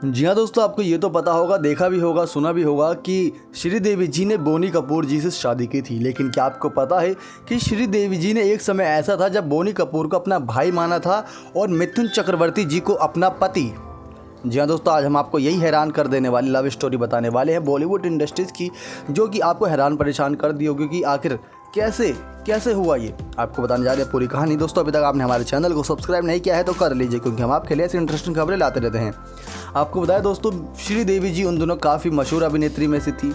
जी हाँ दोस्तों, आपको ये तो पता होगा, देखा भी होगा, सुना भी होगा कि श्रीदेवी जी ने बोनी कपूर जी से शादी की थी। लेकिन क्या आपको पता है कि श्रीदेवी जी ने एक समय ऐसा था जब बोनी कपूर को अपना भाई माना था और मिथुन चक्रवर्ती जी को अपना पति। जी हाँ दोस्तों, आज हम आपको यही हैरान कर देने वाली लव स्टोरी बताने वाले हैं बॉलीवुड इंडस्ट्रीज़ की, जो कि आपको हैरान परेशान कर दी होगी कि आखिर कैसे हुआ ये। आपको बताने जा रहे हैं पूरी कहानी। दोस्तों, अभी तक आपने हमारे चैनल को सब्सक्राइब नहीं किया है तो कर लीजिए, क्योंकि हम आपके लिए ऐसी इंटरेस्टिंग खबरें लाते रहते हैं। आपको बताया दोस्तों, श्रीदेवी जी उन दोनों काफ़ी मशहूर अभिनेत्री में से थी।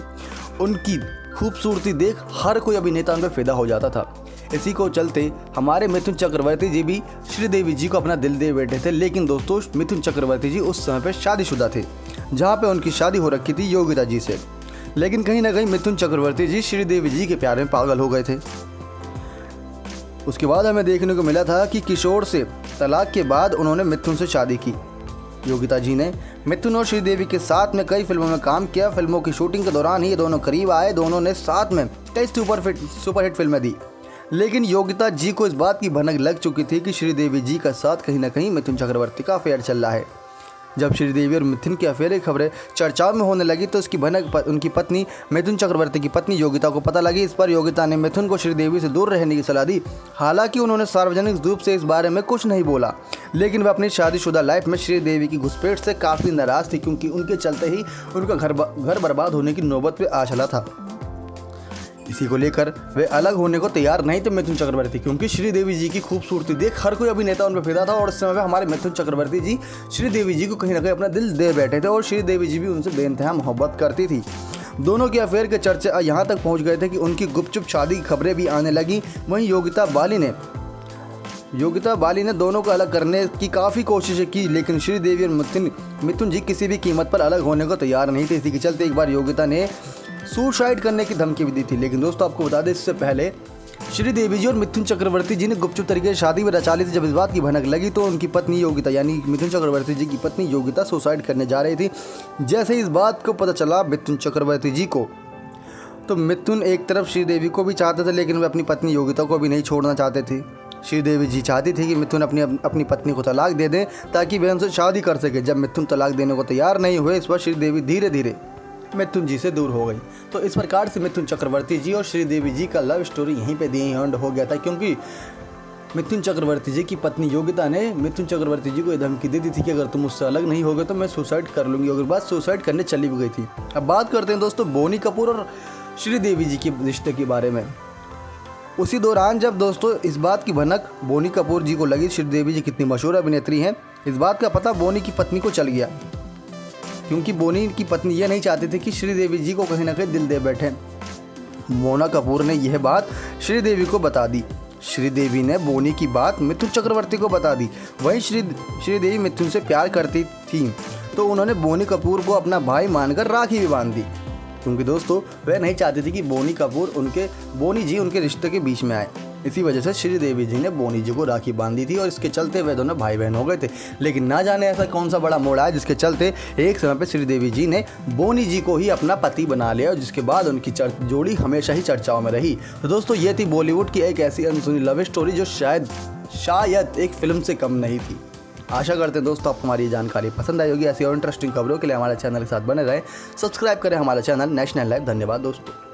उनकी खूबसूरती देख हर कोई अभिनेता उन पर फिदा हो जाता था। इसी को चलते हमारे मिथुन चक्रवर्ती जी भी श्रीदेवी जी को अपना दिल दे बैठे थे। लेकिन दोस्तों, मिथुन चक्रवर्ती जी उस समय पर शादीशुदा थे, जहाँ पे उनकी शादी हो रखी थी योगिता जी से। लेकिन कहीं ना कहीं मिथुन चक्रवर्ती जी श्रीदेवी जी के प्यार में पागल हो गए थे। उसके बाद हमें देखने को मिला था कि किशोर से तलाक के बाद उन्होंने मिथुन से शादी की। योगिता जी ने मिथुन और श्रीदेवी के साथ में कई फिल्मों में काम किया। फिल्मों की शूटिंग के दौरान ही ये दोनों करीब आए। दोनों ने साथ में कई सुपरहिट फिल्में दी। लेकिन योगिता जी को इस बात की भनक लग चुकी थी कि श्रीदेवी जी का साथ कहीं ना कहीं मिथुन चक्रवर्ती का अफेयर चल रहा है। जब श्रीदेवी और मिथुन के अफेयर की खबरें चर्चाओं में होने लगी तो इसकी भनक उनकी पत्नी मिथुन चक्रवर्ती की पत्नी योगिता को पता लगी। इस पर योगिता ने मिथुन को श्रीदेवी से दूर रहने की सलाह दी। हालांकि उन्होंने सार्वजनिक रूप से इस बारे में कुछ नहीं बोला, लेकिन वह अपनी शादीशुदा लाइफ में श्रीदेवी की घुसपैठ से काफ़ी नाराज़ थी, क्योंकि उनके चलते ही उनका घर बर्बाद होने की नौबत पर आ चला था। इसी को लेकर वे अलग होने को तैयार नहीं थे मिथुन चक्रवर्ती, क्योंकि श्रीदेवी जी की खूबसूरती देख हर कोई अभिनेता उन पर फिदा था। और उस समय हमारे मिथुन चक्रवर्ती जी श्रीदेवी जी को कहीं ना कहीं अपना दिल दे बैठे थे और श्रीदेवी जी भी उनसे बेइंतहा मोहब्बत करती थी। दोनों के अफेयर के चर्चे यहाँ तक पहुँच गए थे कि उनकी गुपचुप शादी की खबरें भी आने लगी। वहीं योगिता बाली ने दोनों को अलग करने की काफ़ी कोशिशें की, लेकिन श्रीदेवी और मिथुन जी किसी भी कीमत पर अलग होने को तैयार नहीं थे। इसी के चलते एक बार योगिता ने सुसाइड करने की धमकी भी दी थी। लेकिन दोस्तों, आपको बता दें, इससे पहले श्रीदेवी जी और मिथुन चक्रवर्ती जी ने गुपचुप तरीके से शादी में रचा ली थी। जब इस बात की भनक लगी तो उनकी पत्नी योगिता, यानी मिथुन चक्रवर्ती जी की पत्नी योगिता, सुसाइड करने जा रही थी। जैसे ही इस बात को पता चला मिथुन चक्रवर्ती जी को, तो मिथुन एक तरफ श्रीदेवी को भी चाहते थे, लेकिन वे अपनी पत्नी योगिता को भी नहीं छोड़ना चाहते थे। श्रीदेवी जी चाहती थी कि मिथुन अपनी पत्नी को तलाक दे दें ताकि वे उनसे शादी कर सके। जब मिथुन तलाक देने को तैयार नहीं हुए, इस पर श्रीदेवी धीरे धीरे मिथुन जी से दूर हो गई। तो इस प्रकार से मिथुन चक्रवर्ती जी और श्रीदेवी जी का लव स्टोरी यहीं पे दी एंड हो गया था, क्योंकि मिथुन चक्रवर्ती जी की पत्नी योगिता ने मिथुन चक्रवर्ती जी को यह धमकी दे दी थी कि अगर तुम मुझसे अलग नहीं होगे तो मैं सुसाइड कर लूँगी। और बात सुसाइड करने चली भी गई थी। अब बात करते हैं दोस्तों बोनी कपूर और श्रीदेवी जी के रिश्ते के बारे में। उसी दौरान जब दोस्तों इस बात की भनक बोनी कपूर जी को लगी, श्रीदेवी जी कितनी मशहूर अभिनेत्री हैं, इस बात का पता बोनी की पत्नी को चल गया, क्योंकि बोनी की पत्नी ये नहीं चाहती थी कि श्रीदेवी जी को कहीं ना कहीं दिल दे बैठे। मोना कपूर ने यह बात श्रीदेवी को बता दी। श्रीदेवी ने बोनी की बात मिथुन चक्रवर्ती को बता दी। वहीं श्रीदेवी मिथुन से प्यार करती थी, तो उन्होंने बोनी कपूर को अपना भाई मानकर राखी भी बांध दी, क्योंकि दोस्तों वह नहीं चाहती थी कि बोनी जी उनके रिश्ते के बीच में आए। इसी वजह से श्रीदेवी जी ने बोनी जी को राखी बांधी थी और इसके चलते वे दोनों भाई बहन हो गए थे। लेकिन ना जाने ऐसा कौन सा बड़ा मोड़ आया जिसके चलते एक समय पर श्रीदेवी जी ने बोनी जी को ही अपना पति बना लिया, और जिसके बाद उनकी जोड़ी हमेशा ही चर्चाओं में रही। तो दोस्तों, ये थी बॉलीवुड की एक ऐसी अनसुनी लव स्टोरी जो शायद एक फिल्म से कम नहीं थी। आशा करते हैं दोस्तों आपको हमारी जानकारी पसंद आई होगी। ऐसी और इंटरेस्टिंग खबरों के लिए हमारे चैनल के साथ बने रहें। सब्सक्राइब करें हमारा चैनल नेशनल लाइव। धन्यवाद दोस्तों।